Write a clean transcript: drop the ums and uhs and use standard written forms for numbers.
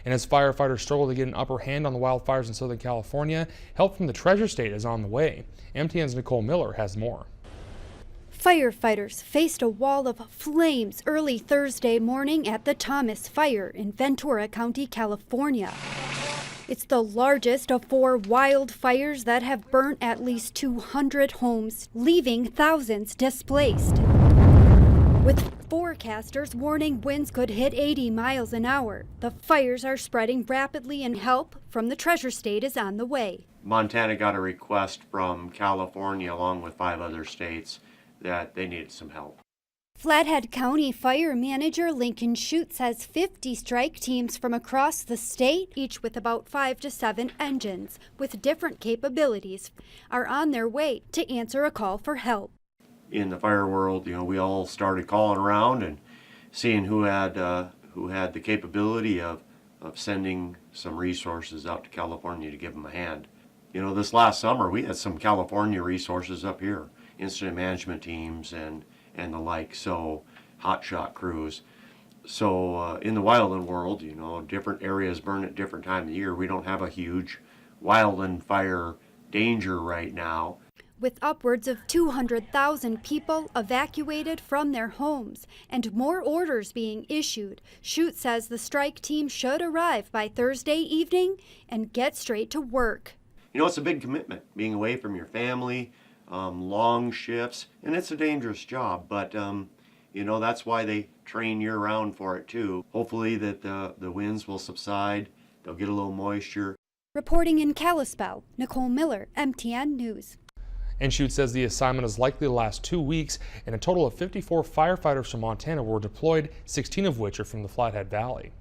And as firefighters struggle to get an upper hand on the wildfires in Southern California, help from the Treasure State is on the way. MTN's Nicole Miller has more. Firefighters faced a wall of flames early Thursday morning at the Thomas Fire in Ventura County, California. It's the largest of 4 wildfires that have burnt at least 200 homes, leaving thousands displaced. With forecasters warning winds could hit 80 miles an hour, the fires are spreading rapidly and help from the Treasure State is on the way. Montana got a request from California along with 5 other states that they needed some help. Flathead County Fire Manager Lincoln Schutz says 50 strike teams from across the state, each with about 5 to 7 engines with different capabilities, are on their way to answer a call for help. In the fire world, we all started calling around and seeing who had the capability of sending some resources out to California to give them a hand. This last summer we had some California resources up here, incident management teams and the like, so hotshot crews. So in the wildland world, different areas burn at different times of the year. We don't have a huge wildland fire danger right now. With upwards of 200,000 people evacuated from their homes and more orders being issued, Schutz says the strike team should arrive by Thursday evening and get straight to work. It's a big commitment, being away from your family, long shifts, and it's a dangerous job, but that's why they train year-round for it too. Hopefully that the winds will subside, they'll get a little moisture. Reporting in Kalispell, Nicole Miller, MTN News. And Schutz says the assignment is likely to last 2 weeks, and a total of 54 firefighters from Montana were deployed, 16 of which are from the Flathead Valley.